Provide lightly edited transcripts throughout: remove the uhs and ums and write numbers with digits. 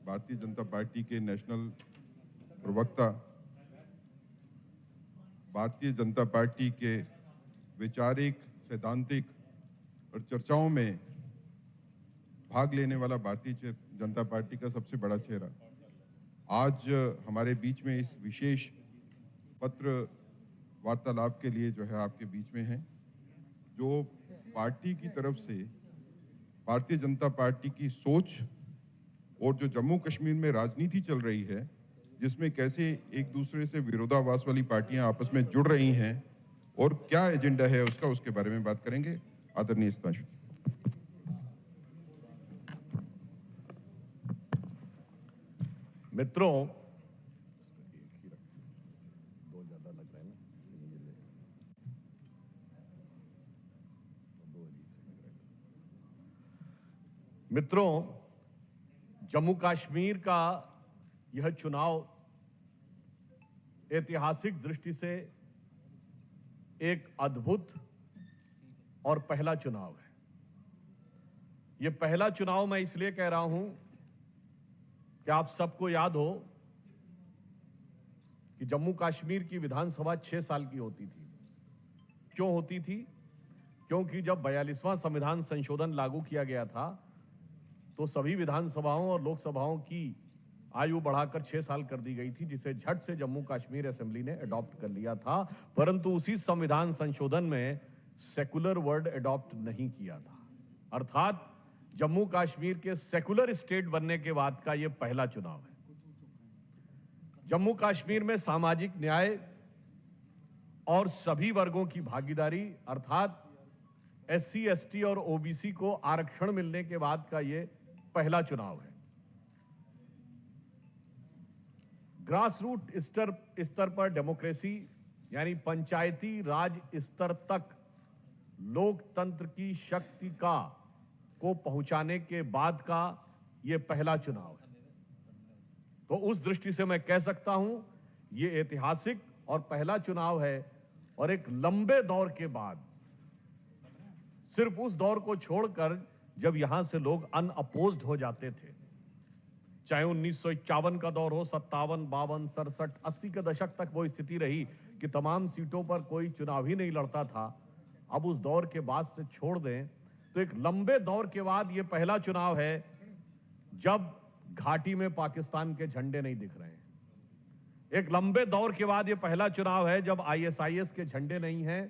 Bharatiya Janata party के national प्रवक्ता, Bharatiya Janata party के वैचारिक, सैद्धांतिक और चर्चाओं में भाग लेने वाला भारतीय जनता पार्टी का सबसे बड़ा चेहरा आज हमारे बीच में इस विशेष पत्र वार्तालाप के लिए जो है आपके बीच में है। जो पार्टी की तरफ से भारतीय जनता पार्टी की सोच और जो जम्मू कश्मीर में राजनीति चल रही है, जिसमें कैसे एक दूसरे से विरोधाभास वाली पार्टियां आपस में जुड़ रही हैं और क्या एजेंडा है उसका, उसके बारे में बात करेंगे। आदरणीय स्ताशु। मित्रों, जम्मू कश्मीर का यह चुनाव ऐतिहासिक दृष्टि से एक अद्भुत और पहला चुनाव है। यह पहला चुनाव मैं इसलिए कह रहा हूं कि आप सबको याद हो कि जम्मू कश्मीर की विधानसभा 6 साल की होती थी। क्यों होती थी? क्योंकि जब 42वां संविधान संशोधन लागू किया गया था तो सभी विधानसभाओं और लोकसभाओं की आयु बढ़ाकर 6 साल कर दी गई थी, जिसे झट से जम्मू कश्मीर असेंबली ने अडॉप्ट कर लिया था। परंतु उसी संविधान संशोधन में सेकुलर वर्ड अडॉप्ट नहीं किया था, अर्थात जम्मू कश्मीर के सेकुलर स्टेट बनने के बाद का यह पहला चुनाव है। जम्मू कश्मीर में सामाजिक न्याय और सभी वर्गों की भागीदारी, अर्थात एससी, एसटी और ओबीसी को आरक्षण मिलने के बाद का यह पहला चुनाव है। ग्रास रूट स्तर पर डेमोक्रेसी यानी पंचायती राज स्तर तक लोकतंत्र की शक्ति को पहुंचाने के बाद का यह पहला चुनाव है। तो उस दृष्टि से मैं कह सकता हूं यह ऐतिहासिक और पहला चुनाव है। और एक लंबे दौर के बाद, सिर्फ उस दौर को छोड़कर जब यहां से लोग अनअपोज्ड हो जाते थे, चाहे 1951 का दौर हो, 57, 52, 67, 80 के दशक तक वो स्थिति रही कि तमाम सीटों पर कोई चुनाव ही नहीं लड़ता था। अब उस दौर के बाद से छोड़ दें तो एक लंबे दौर के बाद ये पहला चुनाव है जब घाटी में पाकिस्तान के झंडे नहीं दिख रहे हैं। एक लंबे दौर के बाद ये पहला चुनाव है जब आईएसआईएस के झंडे नहीं हैं,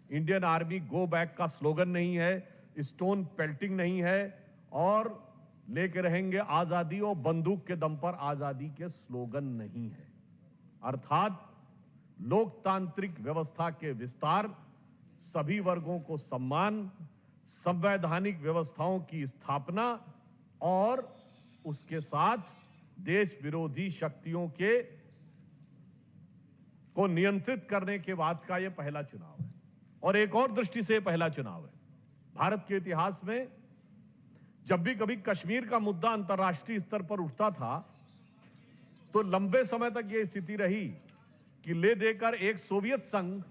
इंडियन आर्मी गो बैक का स्लोगन नहीं है, स्टोन पेल्टिंग नहीं है और लेके रहेंगे आजादी और बंदूक के दम पर आजादी के स्लोगन नहीं है। अर्थात लोकतांत्रिक व्यवस्था के विस्तार, सभी वर्गों को सम्मान, संवैधानिक व्यवस्थाओं की स्थापना और उसके साथ देश विरोधी शक्तियों को नियंत्रित करने के बाद का यह पहला चुनाव है। और एक और दृष्टि से पहला चुनाव है। भारत के इतिहास में जब भी कभी कश्मीर का मुद्दा अंतर्राष्ट्रीय स्तर पर उठता था तो लंबे समय तक यह स्थिति रही कि ले देकर एक सोवियत संघ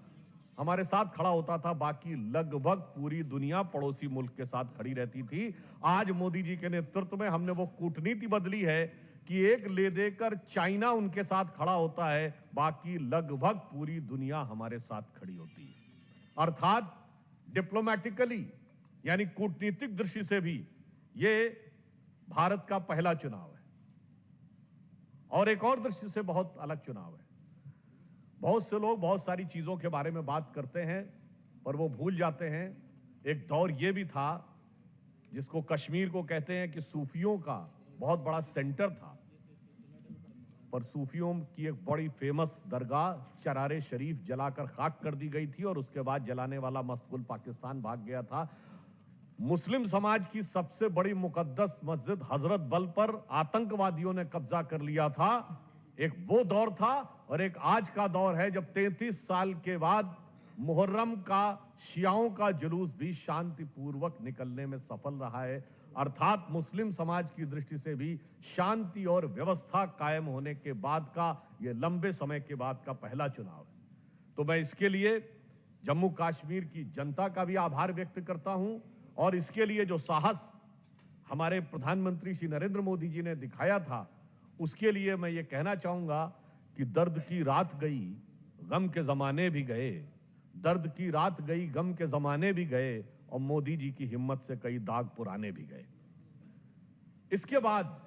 हमारे साथ खड़ा होता था, बाकी लगभग पूरी दुनिया पड़ोसी मुल्क के साथ खड़ी रहती थी। आज मोदी जी के नेतृत्व में हमने वो कूटनीति बदली है कि एक ले देकर चाइना उनके साथ खड़ा होता है, बाकी लगभग पूरी दुनिया हमारे साथ खड़ी होती है। अर्थात डिप्लोमैटिकली यानी कूटनीतिक दृष्टि से भी ये भारत का पहला चुनाव है। और एक और दृष्टि से बहुत अलग चुनाव है। बहुत से लोग बहुत सारी चीजों के बारे में बात करते हैं पर वो भूल जाते हैं एक दौर ये भी था जिसको कश्मीर को कहते हैं कि सूफियों का बहुत बड़ा सेंटर था, पर सूफियों की एक बड़ी फेमस दरगाह चरारे शरीफ जलाकर खाक कर दी गई थी और उसके बाद जलाने वाला मस्तकुल पाकिस्तान भाग गया था। मुस्लिम समाज की सबसे बड़ी मुकद्दस मस्जिद हजरत बल पर आतंकवादियों ने कब्जा कर लिया था। एक वो दौर था और एक आज का दौर है जब 33 साल के बाद मुहर्रम का शियाओं का जुलूस भी शांतिपूर्वक निकलने में सफल रहा है। अर्थात मुस्लिम समाज की दृष्टि से भी शांति और व्यवस्था कायम होने के बाद का यह लंबे समय के बाद का पहला चुनाव है। तो मैं इसके लिए जम्मू कश्मीर की जनता का भी आभार व्यक्त करता हूं और इसके लिए जो साहस हमारे प्रधानमंत्री श्री नरेंद्र मोदी जी ने दिखाया था, उसके लिए मैं ये कहना चाहूंगा कि दर्द की रात गई, गम के जमाने भी गए। दर्द की रात गई, गम के जमाने भी गए, और मोदी जी की हिम्मत से कई दाग पुराने भी गए। इसके बाद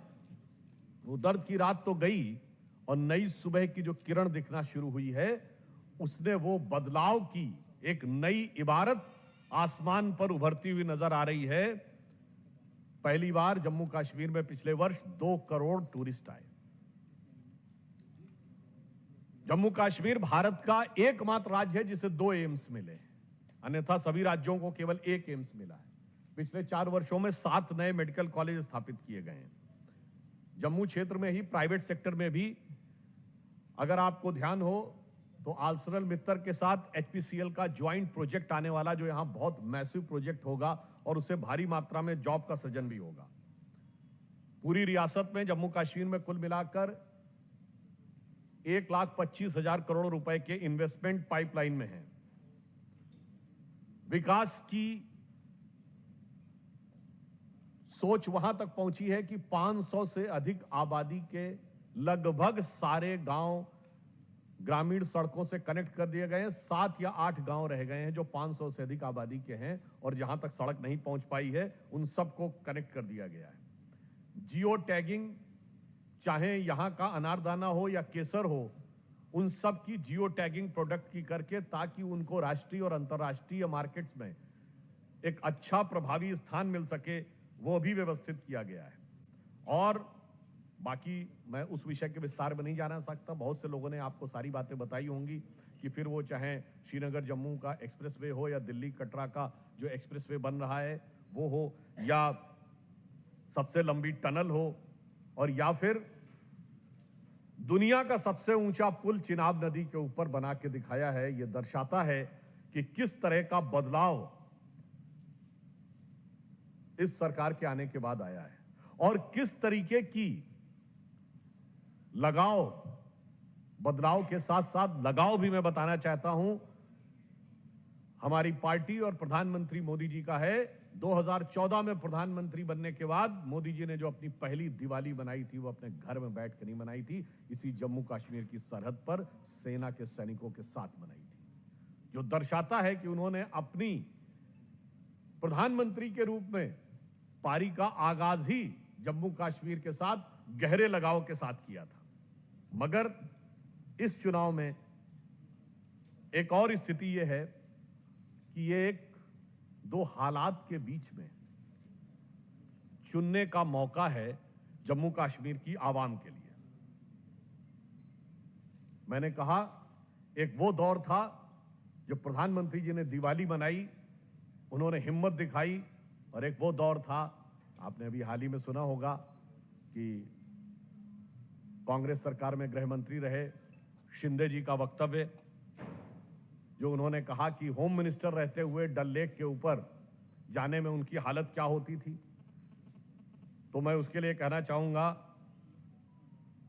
वो दर्द की रात तो गई और नई सुबह की जो किरण दिखना शुरू हुई है, उसने वो बदलाव की एक नई इबारत आसमान पर उभरती हुई नजर आ रही है। पहली बार जम्मू कश्मीर में पिछले वर्ष 2 करोड़ टूरिस्ट आए। जम्मू कश्मीर भारत का एकमात्र राज्य है जिसे 2 एम्स मिले, अन्यथा सभी राज्यों को केवल 1 एम्स मिला है। पिछले 4 वर्षों में 7 नए मेडिकल कॉलेज स्थापित किए गए हैं। जम्मू क्षेत्र में ही प्राइवेट सेक्टर में भी, अगर आपको ध्यान हो तो आर्सेनल मित्तल के साथ एचपीसीएल का ज्वाइंट प्रोजेक्ट आने वाला, जो यहां बहुत मैसिव प्रोजेक्ट होगा और उससे भारी मात्रा में जॉब का सृजन भी होगा। पूरी रियासत में जम्मू कश्मीर में कुल मिलाकर 1,25,000 करोड़ रुपए के इन्वेस्टमेंट पाइपलाइन में है। विकास की सोच वहां तक पहुंची है कि 500 से अधिक आबादी के लगभग सारे गांव ग्रामीण सड़कों से कनेक्ट कर दिए गए हैं। 7 या 8 गांव रह गए हैं जो 500 से अधिक आबादी के हैं, और जहां तक सड़क नहीं पहुंच पाई है उन सबको कनेक्ट कर दिया गया है। जियो टैगिंग, चाहे यहां का अनारदाना हो या केसर हो, उन सब की जियो टैगिंग प्रोडक्ट की करके, ताकि उनको राष्ट्रीय और अंतर्राष्ट्रीय मार्केट्स में एक अच्छा प्रभावी स्थान मिल सके, वो भी व्यवस्थित किया गया है। और बाकी मैं उस विषय के विस्तार में नहीं जाना सकता। बहुत से लोगों ने आपको सारी बातें बताई होंगी कि फिर वो चाहे श्रीनगर जम्मू का एक्सप्रेसवे हो या दिल्ली कटरा का जो एक्सप्रेसवे बन रहा है वो हो, या सबसे लंबी टनल हो, और या फिर दुनिया का सबसे ऊंचा पुल चिनाब नदी के ऊपर बना के दिखाया है। यह दर्शाता है कि किस तरह का बदलाव इस सरकार के आने के बाद आया है, और किस तरीके की लगाव, बदलाव के साथ साथ लगाव भी मैं बताना चाहता हूं, हमारी पार्टी और प्रधानमंत्री मोदी जी का है। 2014 में प्रधानमंत्री बनने के बाद मोदी जी ने जो अपनी पहली दिवाली बनाई थी, वो अपने घर में बैठ कर नहीं बनाई थी, इसी जम्मू कश्मीर की सरहद पर सेना के सैनिकों के साथ बनाई थी, जो दर्शाता है कि उन्होंने अपनी प्रधानमंत्री के रूप में पारी का आगाज ही जम्मू कश्मीर के साथ गहरे लगाव के साथ किया था। मगर इस चुनाव में एक और स्थिति यह है कि ये एक 2 हालात के बीच में चुनने का मौका है जम्मू कश्मीर की आवाम के लिए। मैंने कहा, एक वो दौर था जब प्रधानमंत्री जी ने दिवाली मनाई, उन्होंने हिम्मत दिखाई, और एक वो दौर था, आपने अभी हाल ही में सुना होगा कि कांग्रेस सरकार में गृह मंत्री रहे शिंदे जी का वक्तव्य, जो उन्होंने कहा कि होम मिनिस्टर रहते हुए डल लेक के ऊपर जाने में उनकी हालत क्या होती थी। तो मैं उसके लिए कहना चाहूंगा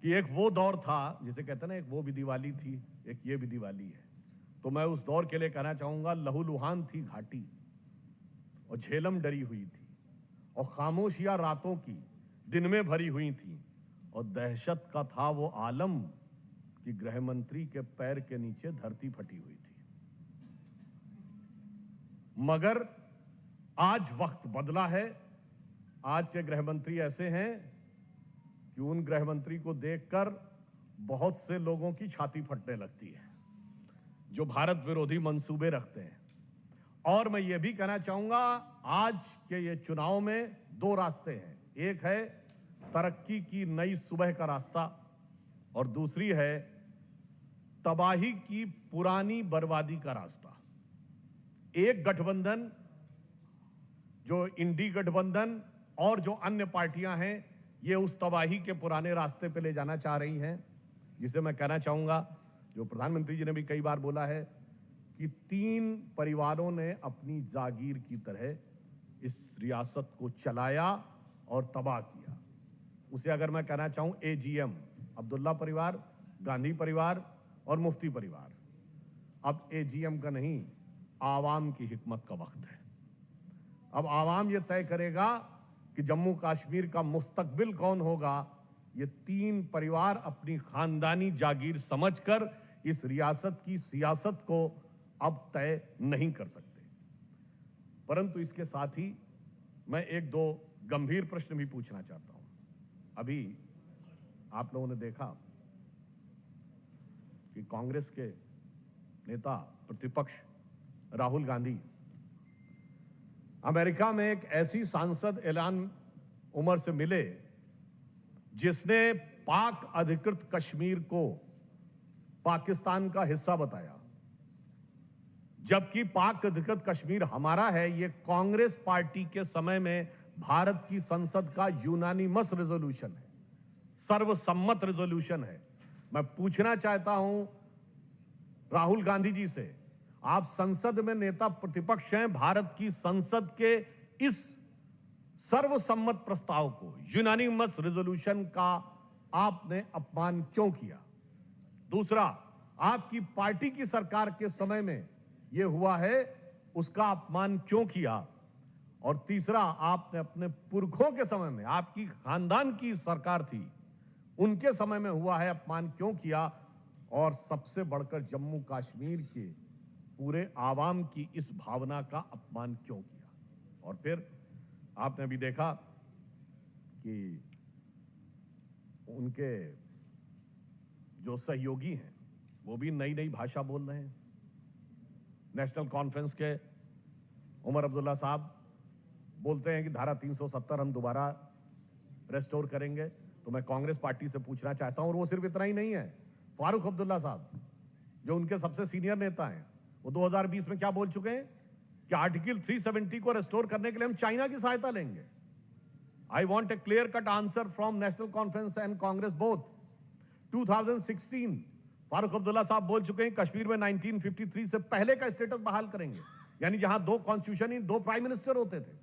कि एक वो दौर था, जिसे कहते हैं ना, एक वो भी दिवाली थी, एक ये भी दिवाली है। तो मैं उस दौर के लिए कहना चाहूंगा, लहूलुहान थी घाटी और झेलम डरी हुई थी, और खामोशियां रातों की दिन में भरी हुई थी, और दहशत का था वो आलम कि गृह मंत्री के पैर के नीचे धरती फटी हुई थी। मगर आज वक्त बदला है। आज के गृह मंत्री ऐसे हैं कि उन गृह मंत्री को देखकर बहुत से लोगों की छाती फटने लगती है, जो भारत विरोधी मंसूबे रखते हैं। और मैं ये भी कहना चाहूंगा, आज के ये चुनाव में 2 रास्ते हैं। एक है तरक्की की नई सुबह का रास्ता, और दूसरी है तबाही की पुरानी बर्बादी का रास्ता। एक गठबंधन, जो इंडी गठबंधन और जो अन्य पार्टियां हैं, ये उस तबाही के पुराने रास्ते पे ले जाना चाह रही हैं, जिसे मैं कहना चाहूंगा, जो प्रधानमंत्री जी ने भी कई बार बोला है कि 3 परिवारों ने अपनी जागीर की तरह इस रियासत को चलाया और तबाह किया। उसे अगर मैं कहना चाहूं एजीएम, अब्दुल्ला परिवार, गांधी परिवार और मुफ्ती परिवार। अब एजीएम का नहीं, आवाम की हिकमत का वक्त है। अब आवाम यह तय करेगा कि जम्मू कश्मीर का मुस्तकबिल कौन होगा, ये तीन परिवार अपनी खानदानी जागीर समझकर इस रियासत की सियासत को अब तय नहीं कर सकते। परंतु इसके साथ ही मैं एक दो गंभीर प्रश्न भी पूछना चाहता हूं। अभी आप लोगों ने देखा कि कांग्रेस के नेता प्रतिपक्ष राहुल गांधी अमेरिका में एक ऐसी सांसद इल्हान उमर से मिले जिसने पाक अधिकृत कश्मीर को पाकिस्तान का हिस्सा बताया, जबकि पाक अधिकृत कश्मीर हमारा है। यह कांग्रेस पार्टी के समय में भारत की संसद का यूनानिमस रेजोल्यूशन है, सर्वसम्मत रेजोल्यूशन है। मैं पूछना चाहता हूं राहुल गांधी जी से, आप संसद में नेता प्रतिपक्ष हैं, भारत की संसद के इस सर्वसम्मत प्रस्ताव को, यूनानिमस रेजोल्यूशन का आपने अपमान क्यों किया? दूसरा, आपकी पार्टी की सरकार के समय में यह हुआ है, उसका अपमान क्यों किया? और तीसरा, आपने अपने पुरखों के समय में, आपकी खानदान की सरकार थी, उनके समय में हुआ है, अपमान क्यों किया? और सबसे बढ़कर जम्मू कश्मीर के पूरे आवाम की इस भावना का अपमान क्यों किया? और फिर आपने भी देखा कि उनके जो सहयोगी हैं वो भी नई नई भाषा बोल रहे हैं। नेशनल कॉन्फ्रेंस के उमर अब्दुल्ला साहब बोलते हैं कि धारा 370 हम दोबारा रेस्टोर करेंगे। तो मैं कांग्रेस पार्टी से पूछना चाहता हूं, और वो सिर्फ इतना ही नहीं है, फारूक अब्दुल्ला साहब जो उनके सबसे सीनियर नेता हैं, वो 2020 में क्या बोल चुके हैं कि आर्टिकल 370 को रेस्टोर करने के लिए हम चाइना की सहायता लेंगे। I want A clear cut answer from national conference and Congress both. 2016 Farooq Abdullah साहब बोल चुके हैं कश्मीर में 1953 से पहले का स्टेटस बहाल करेंगे, यानी जहां दो कॉन्स्टिट्यूशन ही दो प्राइम मिनिस्टर होते थे।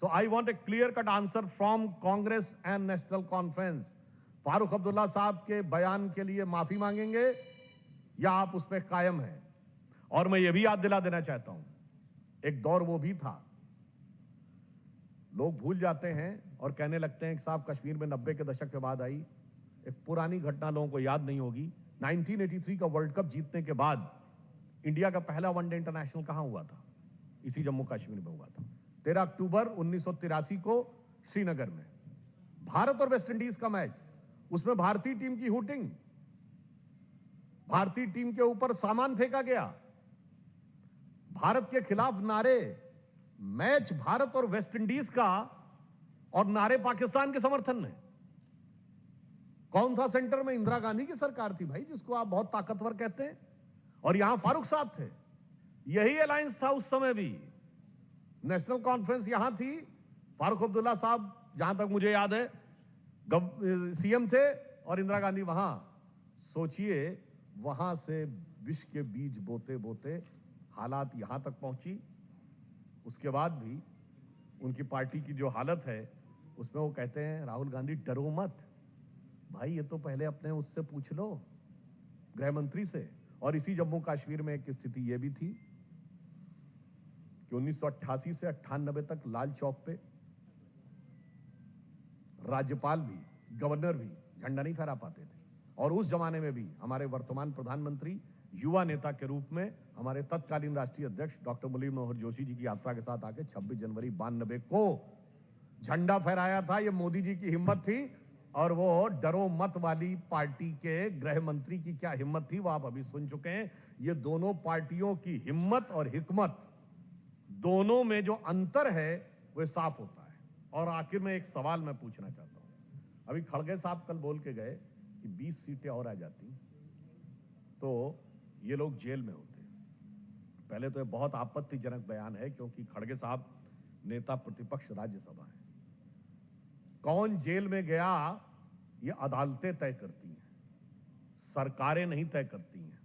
So I want a clear cut answer from Congress and National Conference. Farooq Abdullah साहब के बयान के लिए माफी मांगेंगे या आप उस पर कायम हैं? और मैं यह भी याद दिला देना चाहता हूं, एक दौर वो भी था, लोग भूल जाते हैं और कहने लगते हैं कि साहब कश्मीर में 90 के दशक के बाद आई एक पुरानी घटना, लोगों को याद नहीं होगी। 1983 का वर्ल्ड कप जीतने के बाद इंडिया का पहला वनडे इंटरनेशनल कहां हुआ था? इसी जम्मू कश्मीर में हुआ था। 13 अक्टूबर 1983 को श्रीनगर में भारत और वेस्ट इंडीज का मैच, उसमें भारतीय टीम की हुटिंग, भारतीय टीम के ऊपर सामान फेंका गया, भारत के खिलाफ नारे, मैच भारत और वेस्ट इंडीज का और नारे पाकिस्तान के समर्थन में। कौन था सेंटर में? इंदिरा गांधी की सरकार थी भाई, जिसको आप बहुत ताकतवर कहते हैं, और यहां फारूक साहब थे। यही अलायंस था उस समय भी। नेशनल कॉन्फ्रेंस यहां थी, फारूक अब्दुल्ला साहब जहां तक मुझे याद है सीएम थे और इंदिरा गांधी वहां। सोचिए, वहां से विष के बीज बोते बोते हालात यहां तक पहुंची। उसके बाद भी उनकी पार्टी की जो हालत है उसमें वो कहते हैं राहुल गांधी डरो मत। भाई ये तो पहले अपने उससे पूछ लो, गृह मंत्री से। और इसी जम्मू कश्मीर में एक स्थिति ये भी थी कि 1988 से 98 तक लाल चौक पे राज्यपाल भी, गवर्नर भी झंडा नहीं फहरा पाते थे। और उस जमाने में भी हमारे वर्तमान प्रधानमंत्री युवा नेता के रूप में हमारे तत्कालीन राष्ट्रीय अध्यक्ष डॉक्टर मुरली मनोहर जोशी जी की यात्रा के साथ आके 26 जनवरी 92 को झंडा फहराया था। ये मोदी जी की हिम्मत थी, और वो डरो मत वाली पार्टी के गृह मंत्री की क्या हिम्मत थी वो आप अभी सुन चुके हैं। ये दोनों पार्टियों की हिम्मत और हिकमत, दोनों में जो अंतर है वो साफ होता है। और आखिर में एक सवाल मैं पूछना चाहता हूं। अभी खड़गे साहब कल बोल के गए कि 20 सीटें और आ जाती तो ये लोग जेल में होते। पहले तो ये बहुत आपत्तिजनक बयान है, क्योंकि खड़गे साहब नेता प्रतिपक्ष राज्यसभा है। कौन जेल में गया ये अदालतें तय करती हैं, सरकारें नहीं तय करती हैं।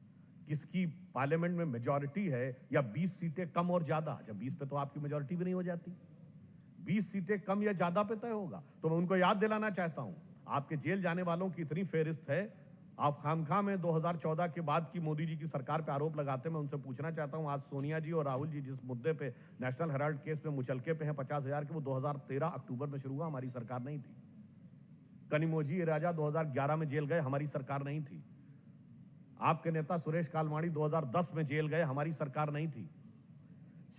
किसकी पार्लियामेंट में मेजॉरिटी है या 20 सीटें कम और ज्यादा। जब 20 पे तो आपकी मेजॉरिटी भी नहीं हो जाती, 20 सीटें कम या ज्यादा पे तय होगा। तो मैं उनको याद दिलाना चाहता हूं, आपके जेल जाने वालों की इतनी फेहरिस्त है, आप खामखा में 2014 के बाद की मोदी जी की सरकार पे आरोप लगाते, मैं उनसे पूछना चाहता हूं, आज सोनिया जी और राहुल जी जिस मुद्दे पे नेशनल हेराल्ड केस में मुचलके पे हैं 50,000 के, वो 2013 अक्टूबर में शुरू हुआ, हमारी सरकार नहीं थी। कनिमोझी राजा 2011 में जेल गए, हमारी सरकार नहीं थी। आपके नेता सुरेश कालमाड़ी 2010 में जेल गए, हमारी सरकार नहीं थी।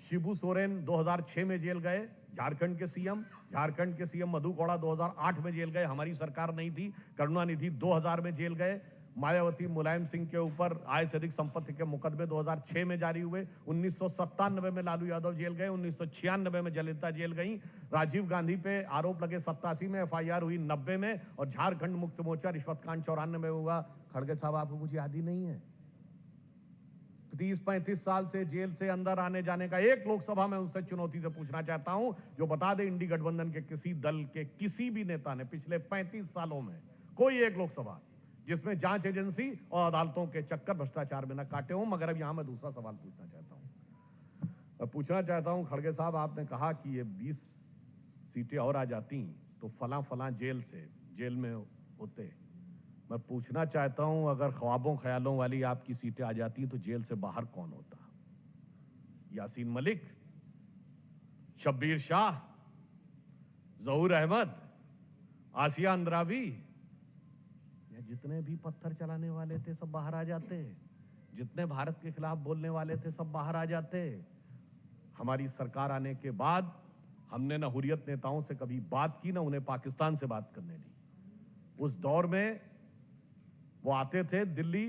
शिबू सोरेन 2006 में जेल गए, झारखंड के सीएम मधु कोड़ा 2008 में जेल गए, हमारी सरकार नहीं थी। करुणानिधि 2000 में जेल गए। मायावती मुलायम सिंह के ऊपर आय से अधिक संपत्ति के मुकदमे 2006 में जारी हुए। 1997 में लालू यादव जेल गए, 1996 में जयललिता जेल गई। राजीव गांधी पे आरोप लगे 87 में, एफआईआर हुई 90 में, और झारखंड मुक्ति मोर्चा रिश्वत कांड 94 में हुआ। खड़गे साहब, आपको कुछ याद ही नहीं है? 30-35 साल से जेल से अंदर आने जाने का एक लोकसभा में उनसे चुनौती से पूछना चाहता हूं, जो बता दे इंडी गठबंधन के किसी दल के किसी भी नेता ने पिछले 35 सालों में कोई एक लोकसभा जिसमें जांच एजेंसी और अदालतों के चक्कर भ्रष्टाचार में न काटे हों। मगर अब यहां मैं दूसरा सवाल पूछना चाहता हूं। मैं पूछना चाहता हूं, खड़गे साहब, आपने कहा कि ये 20 सीटें और आ जाती तो फला जेल में होते। मैं पूछना चाहता हूं, अगर ख्वाबों ख्यालों वाली आपकी सीटें आ जाती तो जेल से बाहर कौन होता? यासीन मलिक, शब्बीर शाह, जहूर अहमद, आसिया अंद्राबी, या जितने भी पत्थर चलाने वाले थे सब बाहर आ जाते। जितने भारत के खिलाफ बोलने वाले थे सब बाहर आ जाते। हमारी सरकार आने के बाद हमने न हुर्रियत नेताओं से कभी बात की, न उन्हें पाकिस्तान से बात करने दी। उस दौर में वो आते थे दिल्ली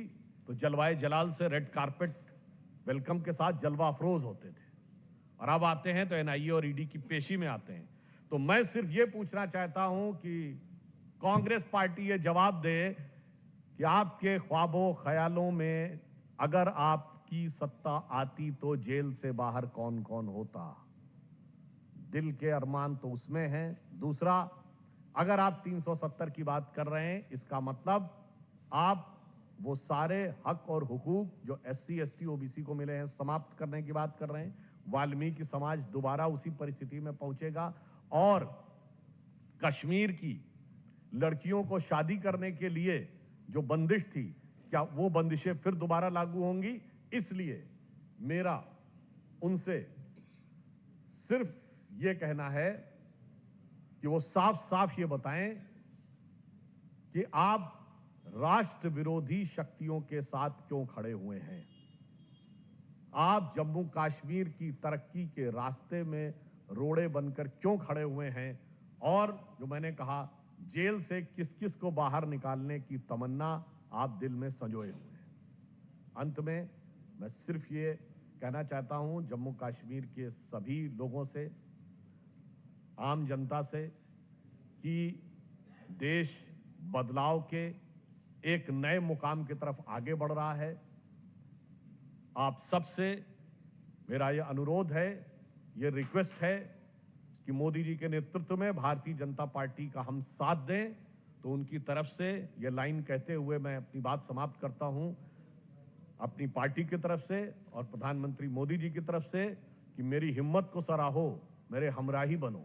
तो जलवाए जलाल से रेड कारपेट वेलकम के साथ जलवा अफरोज होते थे, और अब आते हैं तो एनआईए और ईडी की पेशी में आते हैं। तो मैं सिर्फ ये पूछना चाहता हूं कि कांग्रेस पार्टी ये जवाब दे कि आपके ख्वाबों ख्यालों में अगर आपकी सत्ता आती तो जेल से बाहर कौन कौन होता? दिल के अरमान तो उसमें हैं। दूसरा, अगर आप 370 की बात कर रहे हैं, इसका मतलब आप वो सारे हक और हुकूक जो एससी, एसटी, ओबीसी को मिले हैं समाप्त करने की बात कर रहे हैं। वाल्मीकि समाज दोबारा उसी परिस्थिति में पहुंचेगा, और कश्मीर की लड़कियों को शादी करने के लिए जो बंदिश थी, क्या वो बंदिशें फिर दोबारा लागू होंगी? इसलिए मेरा उनसे सिर्फ ये कहना है कि वो साफ साफ ये बताएं कि आप राष्ट्र विरोधी शक्तियों के साथ क्यों खड़े हुए हैं। आप जम्मू कश्मीर की तरक्की के रास्ते में रोड़े बनकर क्यों खड़े हुए हैं, और जो मैंने कहा, जेल से किस किस को बाहर निकालने की तमन्ना आप दिल में संजोए हुए हैं। अंत में मैं सिर्फ ये कहना चाहता हूं जम्मू कश्मीर के सभी लोगों से, आम जनता से, कि देश बदलाव के एक नए मुकाम की तरफ आगे बढ़ रहा है। आप सबसे मेरा यह अनुरोध है, यह रिक्वेस्ट है कि मोदी जी के नेतृत्व में भारतीय जनता पार्टी का हम साथ दें। तो उनकी तरफ से यह लाइन कहते हुए मैं अपनी बात समाप्त करता हूं, अपनी पार्टी की तरफ से और प्रधानमंत्री मोदी जी की तरफ से, कि मेरी हिम्मत को सराहो, मेरे हमराही बनो।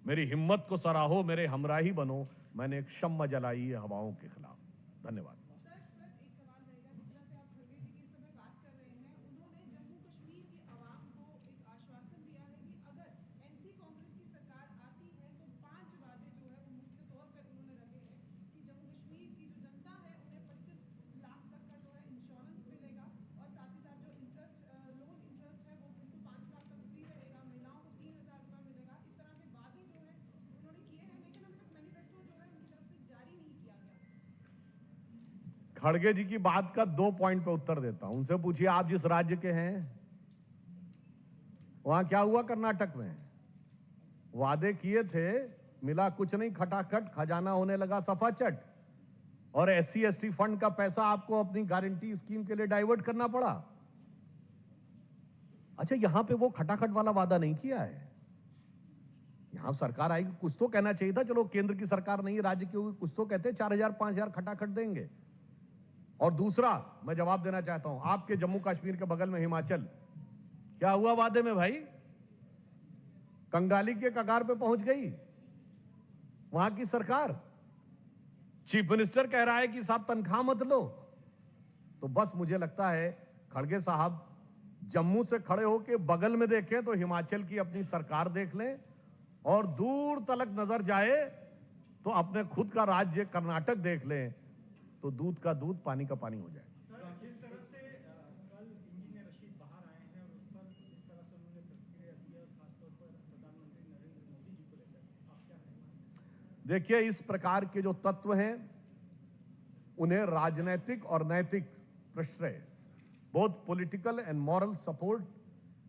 मेरी हिम्मत को सराहो, मेरे हमराही बनो। मैंने एक शम्मा जलाई है हवाओं के खिलाफ। धन्यवाद। सर एक सवाल रहेगा, जिस तरह से आप खड़गे जी की इस समय बात कर रहे हैं, उन्होंने जम्मू कश्मीर की आवाम को एक आश्वासन दिया है कि अगर एनसी कांग्रेस की सरकार आती है तो 5 वादे जो है वो मुख्य तौर पे उन्होंने रखे हैं कि जम्मू कश्मीर की जो जनता है उन्हें 25 लाख तक का जो है इंश्योरेंस मिलेगा, और साथ ही साथ जो लोन इंटरेस्ट है वो उनको 5 लाख तक फ्री रहेगा, महिलाओं को 3,000 रुपया मिलेगा। इस तरह के वादे जो है उन्होंने किए हैं, लेकिन अभी तक मैनिफेस्टो जो है उनकी तरफ से जारी नहीं किया गया। खड़गे जी की बात का 2 पॉइंट पे उत्तर देता हूं। उनसे पूछिए, आप जिस राज्य के हैं वहां क्या हुआ? कर्नाटक में वादे किए थे, मिला कुछ नहीं, खटाखट खजाना होने लगा सफाचट, और एससी एसटी फंड का पैसा आपको अपनी गारंटी स्कीम के लिए डाइवर्ट करना पड़ा। अच्छा, यहां पे वो खटाखट वाला वादा नहीं किया है। यहां सरकार आएगी, कुछ तो कहना चाहिए था। चलो केंद्र की सरकार नहीं, राज्य की होगी, कुछ तो कहते 4,000 5,000 खटाखट देंगे। और दूसरा मैं जवाब देना चाहता हूं, आपके जम्मू कश्मीर के बगल में हिमाचल, क्या हुआ वादे में भाई? कंगाली के कगार पे पहुंच गई वहां की सरकार। चीफ मिनिस्टर कह रहा है कि साहब तनख्वाह मत लो। तो बस मुझे लगता है खड़गे साहब जम्मू से खड़े होकर बगल में देखें तो हिमाचल की अपनी सरकार देख लें, और दूर तलक नजर जाए तो अपने खुद का राज्य कर्नाटक देख लें, तो दूध का दूध पानी का पानी हो जाए। जिस तरह से कल इंजीनियर रशीद बाहर आए हैं और उस पर जिस तरह से उन्होंने प्रतिक्रिया दी है, और खासतौर पर प्रधानमंत्री नरेंद्र मोदी जी को लेकर आप क्या कहेंगे? देखिए, इस प्रकार के जो तत्व हैं उन्हें राजनीतिक और नैतिक प्रश्रय, both political and moral support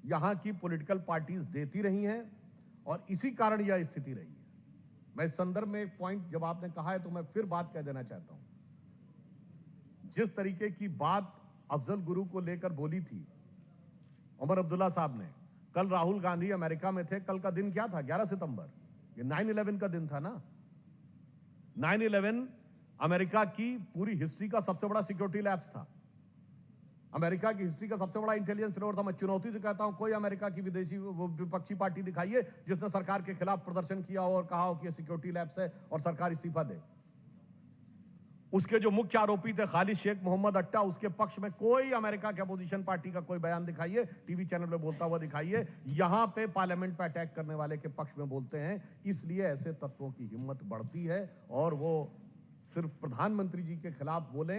यहां की पॉलिटिकल पार्टीज देती रही हैं, और इसी कारण यह स्थिति रही है। मैं इस संदर्भ में एक पॉइंट जब आपने कहा है तो मैं फिर बात कह देना चाहता हूं। जिस तरीके की बात अफजल गुरु को लेकर बोली थी उमर अब्दुल्ला साहब ने, कल राहुल गांधी अमेरिका में थे। कल का दिन क्या था? 11 सितंबर। ये 9/11 का दिन था ना। 9/11 अमेरिका की पूरी हिस्ट्री का सबसे बड़ा सिक्योरिटी लैप्स था, अमेरिका की हिस्ट्री का सबसे बड़ा इंटेलिजेंस फेलियर था। मैं चुनौती से कहता हूं, कोई अमेरिका की विदेशी विपक्षी पार्टी दिखाइए जिसने सरकार के खिलाफ प्रदर्शन किया हो और कहा हो कि ये सिक्योरिटी लैप्स है और सरकार इस्तीफा दे। उसके जो मुख्य आरोपी थे खालिद शेख मोहम्मद अट्टा, उसके पक्ष में कोई अमेरिका के अपोजिशन पार्टी का कोई बयान दिखाइए, टीवी चैनल पे बोलता हुआ दिखाइए। यहां पे पार्लियामेंट पे अटैक करने वाले के पक्ष में बोलते हैं। इसलिए ऐसे तत्वों की हिम्मत बढ़ती है, और वो सिर्फ प्रधानमंत्री जी के खिलाफ बोले,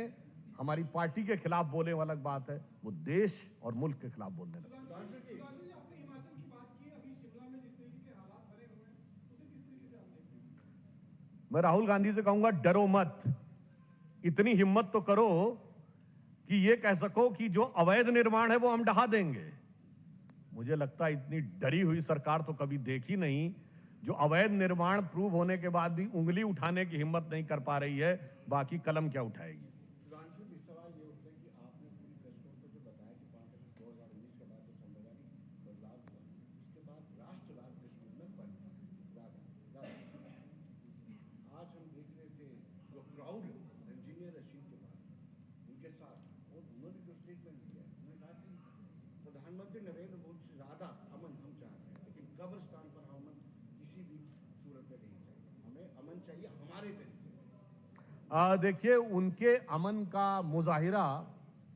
हमारी पार्टी के खिलाफ बोले वो अलग बात है, वो देश और मुल्क के खिलाफ बोलने लगे। सुधांशु जी, आपने हिमाचल की बात की, अभी शिमला में जिस तरीके के हालात बने हुए हैं उसे किस तरीके से आप देखते हैं? मैं राहुल गांधी से कहूंगा, डरो मत, इतनी हिम्मत तो करो कि ये कह सको कि जो अवैध निर्माण है वो हम ढहा देंगे। मुझे लगता है इतनी डरी हुई सरकार तो कभी देखी नहीं, जो अवैध निर्माण प्रूव होने के बाद भी उंगली उठाने की हिम्मत नहीं कर पा रही है, बाकी कलम क्या उठाएगी। सुधांशु जी, सवाल ये उठता है कि आपने पूरी प्रेस कॉन्फ्रेंस में बताया कि 2019 के बाद जो संवैधानिक बदलाव हुआ, उसके बाद राष्ट्रवाद कश्मीर में बन रहा। आज हम देख रहे थे जो क्राउड इंजीनियर रशीद के पास, उनके साथ, और उन्होंने जो स्टेटमेंट दिया, उन्होंने कहा कि प्रधानमंत्री नरेंद्र मोदी से ज्यादा अमन हम चाह रहे हैं, लेकिन कब्रिस्तान पर अमन किसी भी सूरत में नहीं चाहिए, हमें अमन चाहिए हमारे तरीके। देखिए, उनके अमन का मुजाहिरा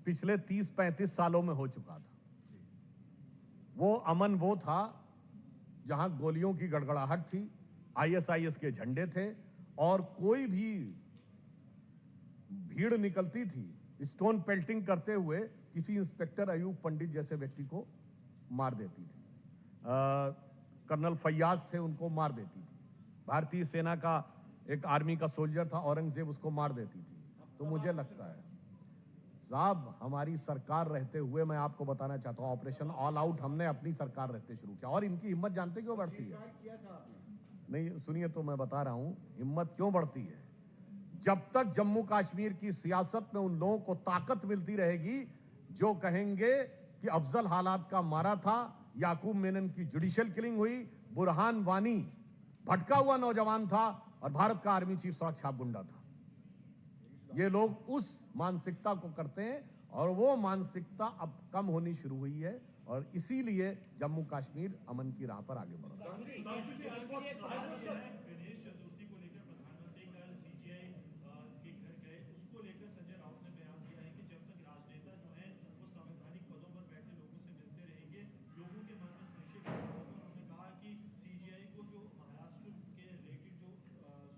पिछले 30-35 सालों में हो चुका था। वो अमन वो था जहां गोलियों की गड़गड़ाहट थी, ISIS के झंडे थे, और कोई भी भीड़ निकलती थी स्टोन पेल्टिंग करते हुए किसी इंस्पेक्टर अयूब पंडित जैसे व्यक्ति को मार देती थी। कर्नल फैयाज थे, उनको मार देती थी। भारतीय सेना का एक आर्मी का सोल्जर था औरंगजेब, उसको मार देती थी। तो मुझे लगता है साहब, हमारी सरकार रहते हुए, मैं आपको बताना चाहता हूं, ऑपरेशन ऑल आउट हमने अपनी सरकार रहते शुरू किया, और इनकी हिम्मत जानते क्यों बढ़ती है? किया था आपने? नहीं सुनिए, तो मैं बता रहा हूं हिम्मत क्यों बढ़ती है। जब तक जम्मू कश्मीर की सियासत में उन लोगों को ताकत मिलती रहेगी जो कहेंगे कि अफजल हालात का मारा था, याकूब मेनन की जुडिशियल किलिंग हुई, बुरहान वानी भटका हुआ नौजवान था, और भारत का आर्मी चीफ सड़क छाप गुंडा था। ये लोग उस मानसिकता को करते हैं, और वो मानसिकता अब कम होनी शुरू हुई है, और इसीलिए जम्मू कश्मीर अमन की राह पर आगे बढ़ रहा है। गणेश चतुर्थी को लेकर प्रधानमंत्री कल CGI के घर गए, उसको लेकर संजय राउत ने बयान दिया है कि जब तक राजनेता जो हैं वो संवैधानिक पदों पर बैठे लोगों से मिलते रहेंगे, लोगों के मन में संशय पैदा होगा। उन्होंने कहा कि CGI को जो महाराष्ट्र के रिलेटेड जो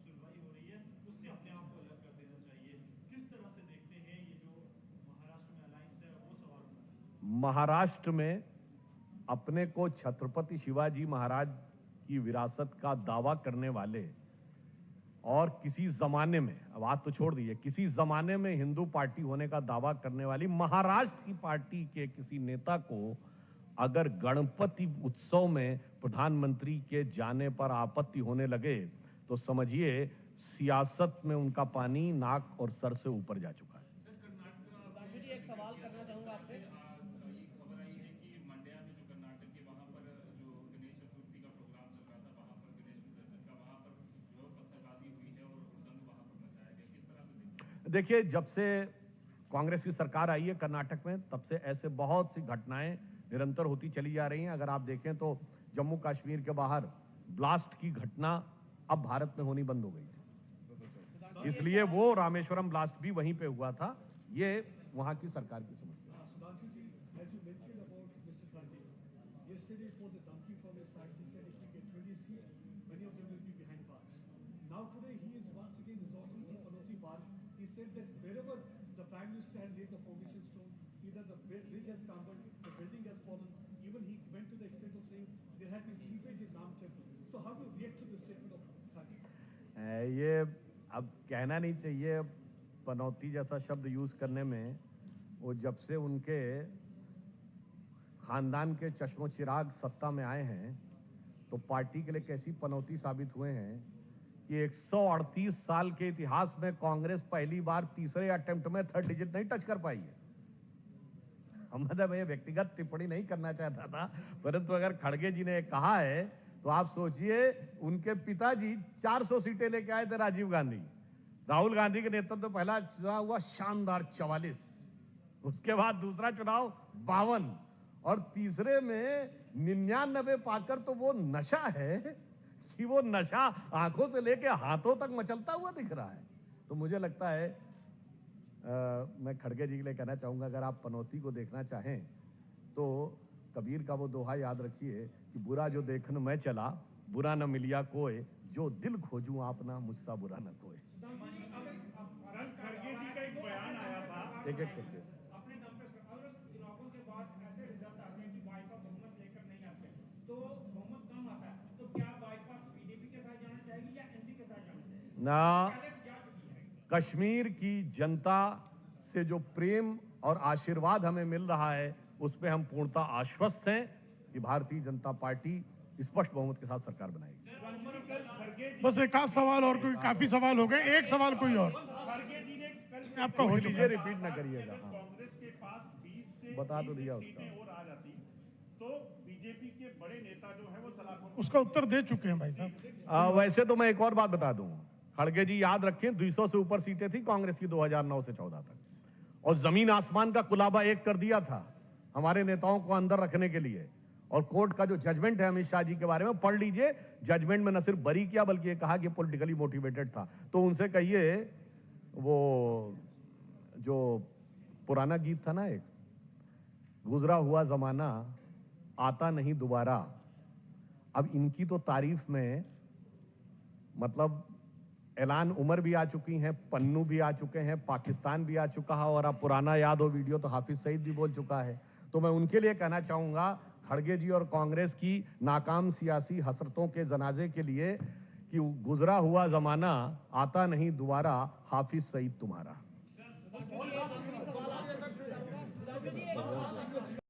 सुनवाई हो रही है उससे अपने आप को अलग कर देना चाहिए। किस तरह से देखते हैं ये जो महाराष्ट्र में अलायंस है, वो सवाल उठा है। महाराष्ट्र में अपने को छत्रपति शिवाजी महाराज की विरासत का दावा करने वाले, और किसी जमाने में, अब बात तो छोड़ दीजिए, किसी जमाने में हिंदू पार्टी होने का दावा करने वाली महाराष्ट्र की पार्टी के किसी नेता को अगर गणपति उत्सव में प्रधानमंत्री के जाने पर आपत्ति होने लगे, तो समझिए सियासत में उनका पानी नाक और सर से ऊपर जा चुका है। सुधांशु जी, एक सवाल करना चाहूंगा आपसे। एक खबर आई है कि मंड्या में जो कर्नाटक के वहां पर जो गणेश चतुर्थी का प्रोग्राम चल रहा था, वहां पर गणेश विसर्जन का, वहां पर जो पत्थरबाजी हुई है और हुड़दंग वहां पर मचाया गया, किस तरह से देखते हैं? देखिए, जब से कांग्रेस की सरकार आई है कर्नाटक में, तब से ऐसे बहुत सी घटनाएं निरंतर होती चली जा रही हैं। अगर आप देखें तो जम्मू कश्मीर के बाहर ब्लास्ट की घटना अब भारत में होनी बंद हो गई थी। इसलिए वो रामेश्वरम ब्लास्ट भी वहीं पे हुआ था। ये वहां की सरकार की समस्या है। Sudhanshu ji, as you mentioned about Mr. Kharge, yesterday it was a dumpy from his side. He said if we get 20 seats, many of them will be behind bars. Now today he is once again resorting to Panoti bar. He said that wherever the Prime Minister had laid the foundation stone, either the bridge has crumbled, the building has fallen. Even he went to the extent of saying there had been seepage in Ram Temple. So how do you react to the statement of Kharge? ये अब कहना नहीं चाहिए पनौती जैसा शब्द use करने में। वो जब से उनके खानदान के चश्मो चिराग सत्ता में आए हैं तो पार्टी के लिए कैसी पनौती साबित हुए हैं कि 138 साल के इतिहास में कांग्रेस पहली बार तीसरे अटेम्प्ट में 3rd डिजिट नहीं टच कर पाई है। मतलब ये व्यक्तिगत टिप्पणी नहीं करना चाहता था, परंतु अगर खड़गे जी ने कहा है तो आप सोचिए उनके पिताजी 400 सीटें लेके आए थे राजीव गांधी, राहुल गांधी के नेतृत्व में पहला चुनाव हुआ शानदार 44, उसके बाद दूसरा चुनाव 52 और तीसरे में 99 पाकर तो वो नशा है कि वो नशा आंखों से लेके हाथों तक मचलता हुआ दिख रहा है। तो मुझे लगता है मैं खड़गे जी के लिए कहना चाहूंगा अगर आप पनौती को देखना चाहें तो कबीर का वो दोहा याद रखिए कि बुरा जो देखन मैं चला बुरा न मिलिया कोई, जो दिल खोजूं आपना मुझसा बुरा न कोई। खड़गे जी का एक बयान आया था एक एक करके अपने दम पे अगर चुनावों के बाद ऐसे रिजल्ट आते हैं कि भाजपा बहुमत लेकर नहीं आते तो बहुमत कम आता है, तो क्या भाजपा बीजेपी के साथ जाना चाहेगी या एनसी के साथ जाना चाहेगी? ना पहले जा चुकी है। कश्मीर की जनता से जो प्रेम और आशीर्वाद हमें मिल रहा है उस पे हम पूर्णतः आश्वस्त हैं कि भारतीय जनता पार्टी स्पष्ट बहुमत के साथ सरकार बनाएगी। बस एक आध सवाल और, कोई काफी सवाल हो गए, एक सवाल कोई और खड़गे जी ने कल आपका हो पूछ चुका लीजिए, है। रिपीट ना करिएगा। हाँ। कांग्रेस के पास 20 से बता तो 20 दिया सीटें उसका। और आ जाती तो बीजेपी के बड़े नेता जो है वो सलाखों उसका उत्तर दे चुके हैं भाई साहब। वैसे तो मैं एक और बात बता दूं, खड़गे जी याद रखें 200 से ऊपर सीटें थी कांग्रेस की 2009 से 14 तक और जमीन आसमान का कुलाबा एक कर दिया था हमारे नेताओं को अंदर रखने के लिए। और कोर्ट का जो जजमेंट है अमित शाह जी के बारे में पढ़ लीजिए, जजमेंट में न सिर्फ बरी किया बल्कि ये कहा कि पॉलिटिकली मोटिवेटेड था। तो उनसे कहिए वो जो पुराना गीत था ना एक, गुजरा हुआ जमाना आता नहीं दोबारा, अब इनकी तो तारीफ में मतलब ऐलान उमर भी आ चुकी हैं, पन्नू भी आ चुके हैं, पाकिस्तान भी आ चुका है और अब पुराना याद हो वीडियो तो हाफिज सईद भी बोल चुका है। तो मैं उनके लिए कहना चाहूंगा खड़गे जी और कांग्रेस की नाकाम सियासी हसरतों के जनाजे के लिए कि गुजरा हुआ जमाना आता नहीं दोबारा, हाफिज सईद तुम्हारा।